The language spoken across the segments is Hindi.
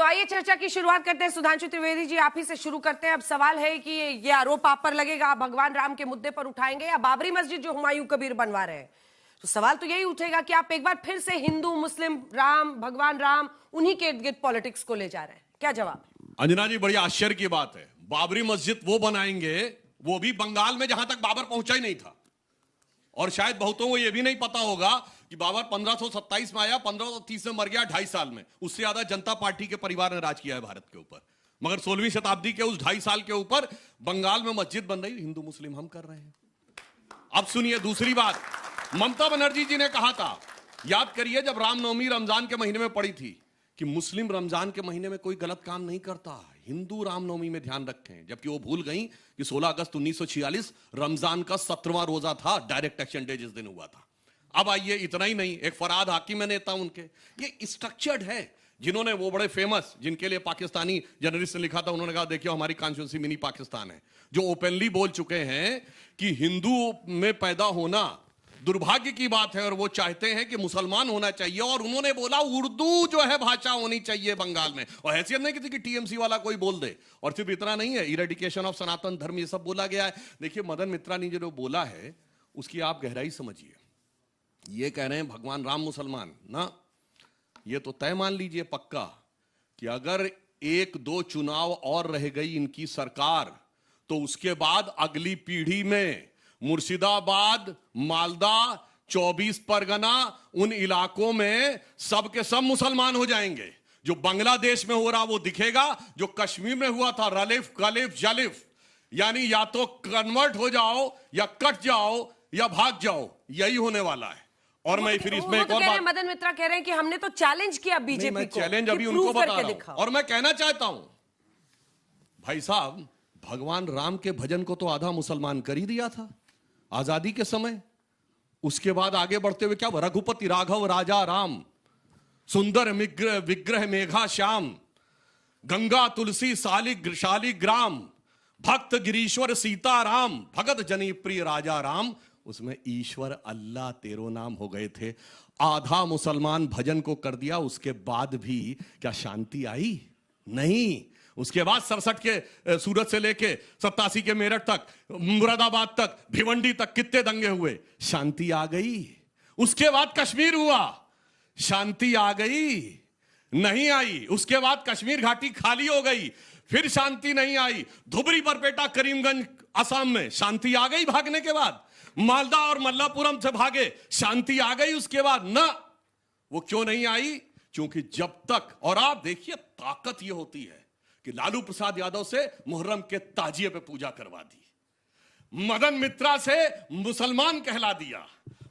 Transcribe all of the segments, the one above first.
आइए चर्चा की शुरुआत करते हैं। सुधांशु त्रिवेदी जी, आप ही से शुरू करते हैं। अब सवाल है कि ये आरोप आप पर लगेगा, आप भगवान राम के मुद्दे पर उठाएंगे या बाबरी मस्जिद जो हुमायूं कबीर बनवा रहे हैं? तो सवाल तो यही उठेगा कि आप एक बार फिर से हिंदू मुस्लिम राम भगवान राम उन्हीं के इर्द गिर्द पॉलिटिक्स को ले जा रहे हैं। क्या जवाब? अंजना जी, बड़ी आश्चर्य की बात है। बाबरी मस्जिद वो बनाएंगे, वो भी बंगाल में जहां तक बाबर पहुंचा ही नहीं था। और शायद बहुतों को यह भी नहीं पता होगा कि बाबर 1527 में आया, 1530 में मर गया, 2.5 साल में। उससे ज्यादा जनता पार्टी के परिवार ने राज किया है भारत के ऊपर। मगर 16वीं शताब्दी के उस 2.5 साल के ऊपर बंगाल में मस्जिद बन रही, हिंदू मुस्लिम हम कर रहे हैं। अब सुनिए दूसरी बात, ममता बनर्जी जी ने कहा था, याद करिए जब रामनवमी रमजान के महीने में पड़ी थी, कि मुस्लिम रमजान के महीने में कोई गलत काम नहीं करता, हिंदू रामनवमी में ध्यान रखें। जबकि वो भूल गई कि 16 अगस्त 1946 रमजान का 17वां रोजा था, डायरेक्ट एक्शन डे जिस दिन हुआ था। अब आइए, इतना ही नहीं, एक फरहाद हाकिम है नेता उनके, ये स्ट्रक्चर्ड है, जिन्होंने वो बड़े फेमस, जिनके लिए पाकिस्तानी जर्नलिस्ट ने लिखा था, उन्होंने कहा देखिए हमारी कॉन्स्टिट्यूंसी मिनी पाकिस्तान है, जो ओपनली बोल चुके हैं कि हिंदू में पैदा होना दुर्भाग्य की बात है और वो चाहते हैं कि मुसलमान होना चाहिए। और उन्होंने बोला उर्दू जो है भाषा होनी चाहिए बंगाल में, और हैसियत नहीं किसी की टीएमसी वाला कोई बोल दे। और सिर्फ इतना नहीं है, इरेडिकेशन ऑफ सनातन धर्म, ये सब बोला गया है। देखिए मदन मित्रा ने जो बोला है उसकी आप गहराई समझिए। ये कह रहे हैं भगवान राम मुसलमान ना, ये तो तय मान लीजिए पक्का कि अगर 1-2 चुनाव और रह गई इनकी सरकार, तो उसके बाद अगली पीढ़ी में मुर्शिदाबाद, मालदा, 24 परगना, उन इलाकों में सब के सब मुसलमान हो जाएंगे। जो बांग्लादेश में हो रहा वो दिखेगा, जो कश्मीर में हुआ था रलिफ कलिफ जलिफ, यानी या तो कन्वर्ट हो जाओ या कट जाओ या भाग जाओ, यही होने वाला है। और मैं फिर इसमें एक और बात, मदन मित्रा कह रहे हैं कि हमने तो चैलेंज किया बीजेपी को, चैलेंज अभी उनको बता रहा हूं। और मैं कहना चाहता हूं भाई साहब, भगवान राम के भजन को तो आधा मुसलमान कर ही दिया था आजादी के समय। उसके बाद आगे बढ़ते हुए क्या, रघुपति राघव राजा राम, सुंदर विग्रह मेघा श्याम, गंगा तुलसी शालिग्राम, भक्त गिरीश्वर सीता राम, भगत जनी प्रिय राजा राम। उसमें ईश्वर अल्लाह तेरो नाम हो गए थे। आधा मुसलमान भजन को कर दिया, उसके बाद भी क्या शांति आई? नहीं। उसके बाद 67 के सूरत से लेके 87 के मेरठ तक, मुरादाबाद तक, भिवंडी तक कितने दंगे हुए, शांति आ गई। उसके बाद कश्मीर हुआ, शांति आ गई? नहीं आई। उसके बाद कश्मीर घाटी खाली हो गई, फिर शांति नहीं आई। धुबरी बरपेटा करीमगंज असम में शांति आ गई भागने के बाद। मालदा और मल्लापुरम से भागे, शांति आ गई उसके बाद ना। वो क्यों नहीं आई? क्योंकि जब तक, और आप देखिए ताकत ये होती है कि लालू प्रसाद यादव से मुहर्रम के ताजिए पे पूजा करवा दी, मदन मित्रा से मुसलमान कहला दिया,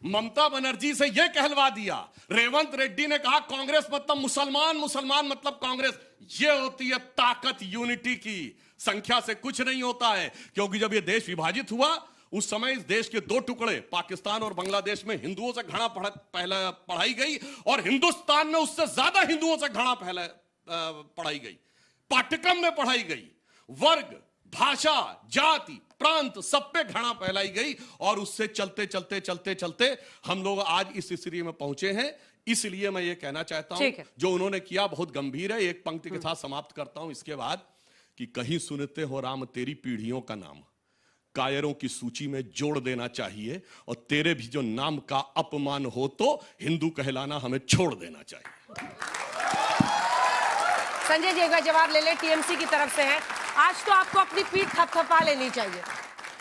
ममता बनर्जी से यह कहलवा दिया, रेवंत रेड्डी ने कहा कांग्रेस मतलब मुसलमान, मुसलमान मतलब कांग्रेस। यह होती है ताकत यूनिटी की। संख्या से कुछ नहीं होता है। क्योंकि जब यह देश विभाजित हुआ, उस समय इस देश के 2 टुकड़े, पाकिस्तान और बांग्लादेश में हिंदुओं से घृणा पढ़ाई गई, और हिंदुस्तान में उससे ज्यादा हिंदुओं से घृणा पढ़ाई गई, पाठ्यक्रम में पढ़ाई गई। वर्ग, भाषा, जाति, प्रांत, सब पे घृणा फैलाई गई। और उससे चलते चलते चलते चलते हम लोग आज इस स्थिति में पहुंचे हैं। इसलिए मैं ये कहना चाहता हूं, जो उन्होंने किया बहुत गंभीर है। एक पंक्ति के साथ समाप्त करता हूं इसके बाद, कि कहीं सुनते हो राम तेरी पीढ़ियों का नाम, कायरों की सूची में जोड़ देना चाहिए, और तेरे भी जो नाम का अपमान हो तो हिंदू कहलाना हमें छोड़ देना चाहिए। संजय जी एक बार जवाब ले ले, टीएमसी की तरफ से है। आज तो आपको अपनी पीठ थपथपा लेनी चाहिए,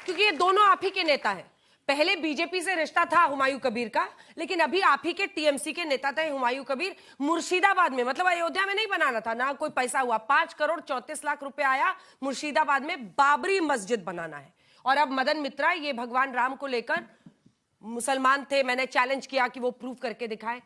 क्योंकि ये दोनों आप ही के नेता हैं। पहले बीजेपी से रिश्ता था हुमायूं कबीर का, लेकिन अभी आप ही के टीएमसी के नेता थे हुमायूं कबीर। मुर्शिदाबाद में, मतलब अयोध्या में नहीं बनाना था ना, कोई पैसा हुआ, 5 करोड़ 34 लाख रुपए आया, मुर्शिदाबाद में बाबरी मस्जिद बनाना है। और अब मदन मित्रा ये भगवान राम को लेकर, मुसलमान थे, मैंने चैलेंज किया कि वो प्रूव करके दिखाएं।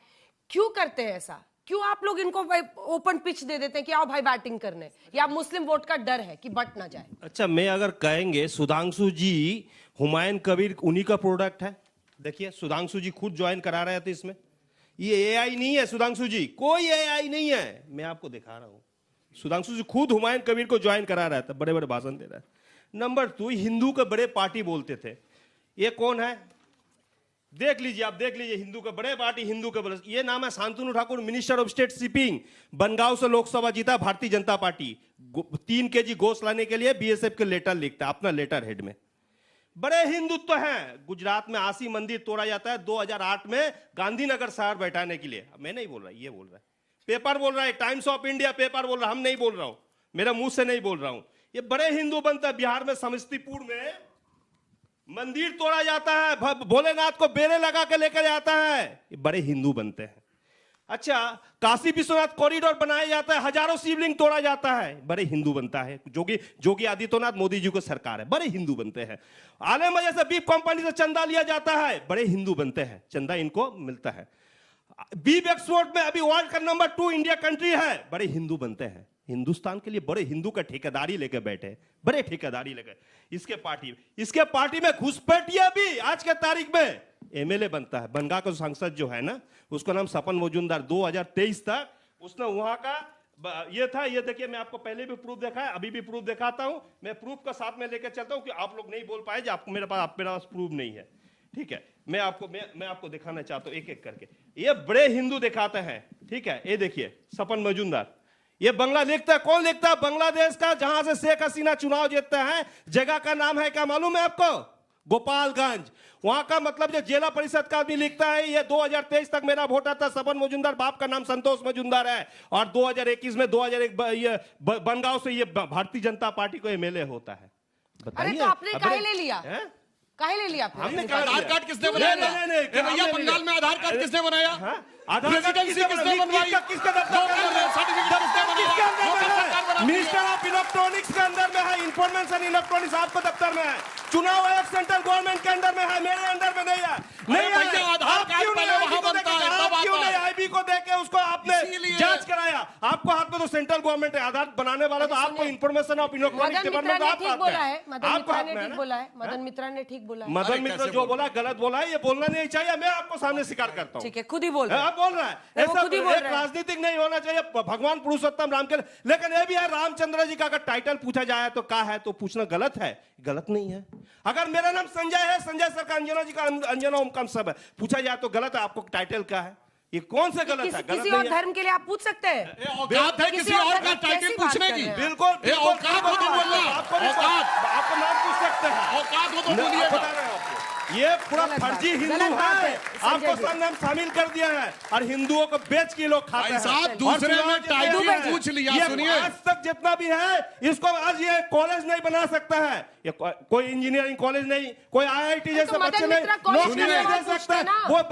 क्यों करते हैं ऐसा? क्यों आप लोग इनको ओपन पिच दे देते हैं कि आओ भाई बैटिंग करने, या मुस्लिम वोट का डर है कि बट ना जाए? अच्छा, मैं अगर कहेंगे सुधांशु जी हुमायूं कबीर उन्हीं का प्रोडक्ट है। देखिए सुधांशु जी खुद ज्वाइन करा रहे थे इसमें। ये एआई नहीं है सुधांशु जी, कोई एआई नहीं है, मैं आपको दिखा रहा हूं। सुधांशु जी खुद हुमायूं कबीर को ज्वाइन करा रहा था, बड़े बड़े भाषण दे रहा है। नंबर 2, हिंदू के बड़े पार्टी बोलते थे। ये कौन है? देख लीजिए, आप देख लीजिए, हिंदू के बड़े पार्टी, हिंदू के बड़े, ये नाम है Shantanu Thakur, minister of state shipping, Bangaon से लोकसभा जीता भारतीय जनता पार्टी। 3 kg गोश्त लाने के लिए बीएसएफ के लेटर लिखता है अपना लेटर हेड में। बड़े हिंदुत्व हैं। गुजरात में 80 मंदिर तोड़ा जाता है 2008 में गांधीनगर शहर बैठाने के लिए। मैं नहीं बोल रहा, ये बोल रहा है पेपर, बोल रहा है टाइम्स ऑफ इंडिया पेपर बोल रहा है, हम नहीं बोल रहा हूं, मेरा मुंह से नहीं बोल रहा हूं। ये बड़े हिंदू बनता है। बिहार में समस्तीपुर में मंदिर तोड़ा जाता है, भोलेनाथ को बेड़े लगा के लेकर आता है, ये बड़े हिंदू बनते हैं। अच्छा, काशी विश्वनाथ कॉरिडोर बनाया जाता है, हजारों शिवलिंग तोड़ा जाता है, बड़े हिंदू बनता है। जोगी आदित्यनाथ मोदी जी को सरकार है, बड़े हिंदू बनते हैं। आलम वजह से बीफ कंपनी से चंदा लिया जाता है, बड़े हिंदू बनते हैं, चंदा इनको मिलता है। बीफ एक्सपोर्ट में अभी वर्ल्ड का नंबर 2 इंडिया कंट्री है, बड़े हिंदू बनते हैं। हिंदुस्तान के लिए बड़े हिंदू का ठेकेदारी लेके बैठे, बड़े ठेकेदारी लेके। इसके पार्टी में घुसपैठिया भी आज के तारीख में एमएलए बनता है। बनगा का सांसद जो है ना, उसका नाम सपन मजूमदार, 2023 तक उसने वहां का ये था। ये देखिए, मैं आपको पहले भी प्रूफ देखा है, अभी भी प्रूफ दिखाता हूं। मैं प्रूफ का साथ में लेकर चलता हूं कि आप लोग नहीं बोल पाए, आपको मेरे पास प्रूफ नहीं है। ठीक है, मैं आपको दिखाना चाहता हूं एक एक करके। ये बड़े हिंदू दिखाते हैं। ठीक है, ये देखिए सपन मजूमदार, ये बंगला लिखता है। कौन लिखता है? बांग्लादेश का, जहां से शेख हसीना चुनाव जीतते हैं। जगह का नाम है क्या मालूम है आपको? गोपालगंज। वहां का मतलब जो जिला परिषद का भी लिखता है। ये 2023 तक मेरा वोटर था सपन मजूमदार, बाप का नाम संतोष मजूमदार है। और 2021 में 2001 ये बनगांव से ये भारतीय जनता पार्टी को एमएलए होता है। अरे तो आपने काहे ले लिया? काहे ले लिया? हमने आधार कार्ड किसने बनाया? भैया बंगाल में आधार कार्ड किसने बनाया? प्रेसिडेंसी किसने बनवाई? मिनिस्टर ऑफ इलेक्ट्रॉनिक्स के अंदर में है, इंफॉर्मेशन इलेक्ट्रॉनिक्स आपको दफ्तर में है। चुनाव आयोग सेंट्रल गवर्नमेंट के अंदर में है, मेरे अंदर में नहीं है। नहीं भैया आधार कार्ड पहले वहां बनता है, तब क्यों आता नहीं है। आईबी को देके उसको आपने जांच कराया? आपको हाथ में तो सेंट्रल गवर्नमेंट है, आधार बनाने वाला तो आपको इंफॉर्मेशन ऑफ इलेक्ट्रॉनिक्स डिपार्टमेंट आप ठीक बोला है, मदन मित्रा ने ठीक बोला है, मदन मित्रा ने ठीक बोला है। मदन मित्र जो बोला गलत बोला है, ये बोलना नहीं चाहिए। मैं आपको सामने स्वीकार करता हूँ। ठीक है, खुद ही बोल रहा है। आप बोल रहा है, ऐसा राजनीतिक नहीं होना चाहिए। भगवान पुरुषोत्तम राम के, लेकिन ये भी है रामचंद्र जी का अगर टाइटल पूछा जाए तो क्या है, तो पूछना गलत है? गलत नहीं है। अगर मेरा नाम संजय है, संजय सर का अंजना जी का अंजना ओम कम सब है, पूछा जाए तो गलत है। आपको टाइटल क्या है? ये कौन से गलत है? किसी और धर्म के लिए आप पूछ सकते हैं। औकात है किसी और का टाइटल पूछने की? बिल्कुल औकात हो तो बोलना। आपको नाम पूछ सकते हैं, औकात हो तो बोलिएगा। ये पूरा फर्जी हिंदू है, आपको सरनाम शामिल कर दिया है और हिंदुओं को बेच के लोग खाते हैं। साहब दूसरे में टाइटल पूछ लिया, सुनिए। आज तक जितना भी है, इसको आज ये कॉलेज नहीं बना सकता है। ये कोई इंजीनियरिंग कॉलेज नहीं, कोई आईआईटी जैसे बच्चे नहीं नौकरी नहीं दे सकता। वो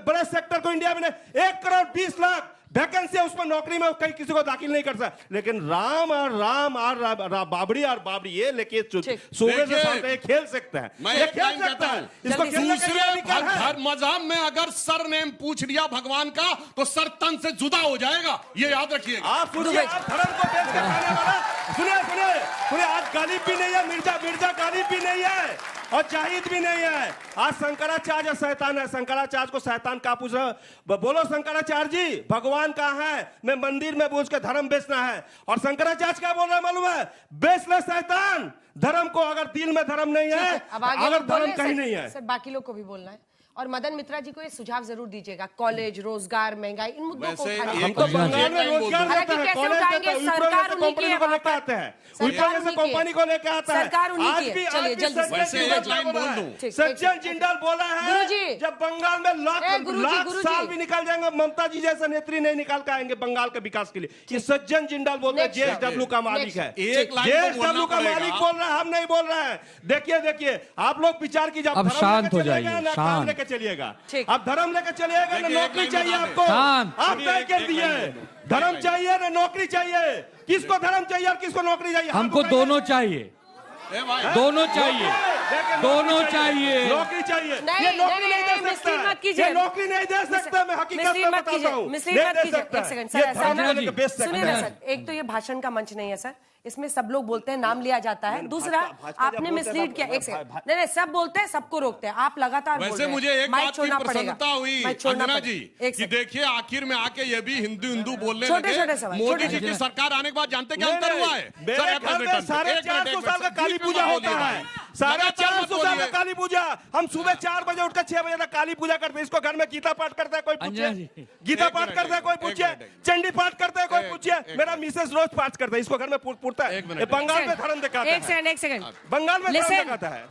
बड़े सेक्टर को इंडिया में 1 करोड़ 20 लाख वैकेंसी है, उसमें नौकरी में कहीं किसी को दाखिल नहीं कर सकता। लेकिन राम और बाबरी और बाबरी ये लेके सूबे से साथ खेल सकता है, मैं ये एक खेल लाइन सकता है। इसको दूसरे मजहब में अगर सर नेम पूछ लिया भगवान का तो सर तन से जुदा हो जाएगा, ये याद रखिएगा। आप सुनिए, आप धर्म को बेच के खाने वाला, सुनिए, आज गालिब भी नहीं है, मिर्जा गालिब भी नहीं है और जाहिद भी नहीं है। आज शंकराचार्य शैतान है। शंकराचार्य को शैतान का पूछ रहा, बोलो शंकराचार्य जी भगवान कहाँ है? मैं मंदिर में पूछ के धर्म बेचना है। और शंकराचार्य क्या बोल रहा है मालूम है? बेच ले शैतान धर्म को, अगर दिल में धर्म नहीं है, अगर धर्म कहीं नहीं है। सर बाकी लोग को भी बोलना है। और मदन मित्रा जी को ये सुझाव जरूर दीजिएगा, कॉलेज, रोजगार, महंगाई, इन मुद्दों को उठाने। हमको बंगाल में रोजगार देता है, कॉलेज देता है, सरकार कंपनी को लेकर आते हैं, कंपनी को लेकर आता है। सरकार उन्हीं की है। चलिए जल्दी से सज्जन जिंदाल बोला है, जब बंगाल में लाख साल भी निकल जाएंगे, ममता जी जैसा नेत्री नहीं निकाल के आएंगे बंगाल के विकास के लिए। ये सज्जन जिंदाल बोलते हैं, जेएसडब्ल्यू का मालिक है, जेएसडब्ल्यू का मालिक बोल रहा है, हम नहीं बोल रहे हैं। देखिए आप लोग विचार कीजिए। अब शांत हो जाइए, शांत चलिएगा, आप धर्म लेकर चलिएगा ना नौकरी चाहिए आपको। आप तय कर दिए, धर्म चाहिए ना नौकरी चाहिए। किसको धर्म चाहिए और किसको नौकरी चाहिए? हमको दोनों चाहिए, दोनों चाहिए, दोनों चाहिए। नौकरी चाहिए, ये नौकरी नहीं दे सकता, ये नौकरी नहीं दे सकता। मैं हकीकत में बताता हूँ, नहीं दे सकता। सुनिए ना सर, एक तो ये भाषण का मंच नहीं है सर, इसमें सब लोग बोलते हैं, नाम लिया जाता है। दूसरा, आपने मिसलीड किया। एक सेकंड, नहीं सब बोलते हैं, सबको रोकते हैं, आप लगातार बोल रहे हैं। वैसे मुझे एक बात की प्रसन्नता हुई अंजना जी कि देखिए आखिर में आके ये भी हिंदू बोलने लगे। मोदी जी की सरकार आने के बाद जानते क्या अंतर हुआ है? 450 साल का काली पूजा होता है, 4:30 में काली पूजा। हम सुबह 4 बजे उठकर 6 बजे तक काली पूजा करते हैं। इसको घर में गीता पाठ करता है कोई पूछिए, अंजना जी। गीता पाठ करता है कोई पूछिए, चंडी पाठ करता है कोई पूछिए। मेरा मिसेस रोज पाठ करता है, इसको घर में पूछता है। बंगाल में धर्म दिखाता है, एक सेकंड बंगाल में धर्म Listen. दिखाता है।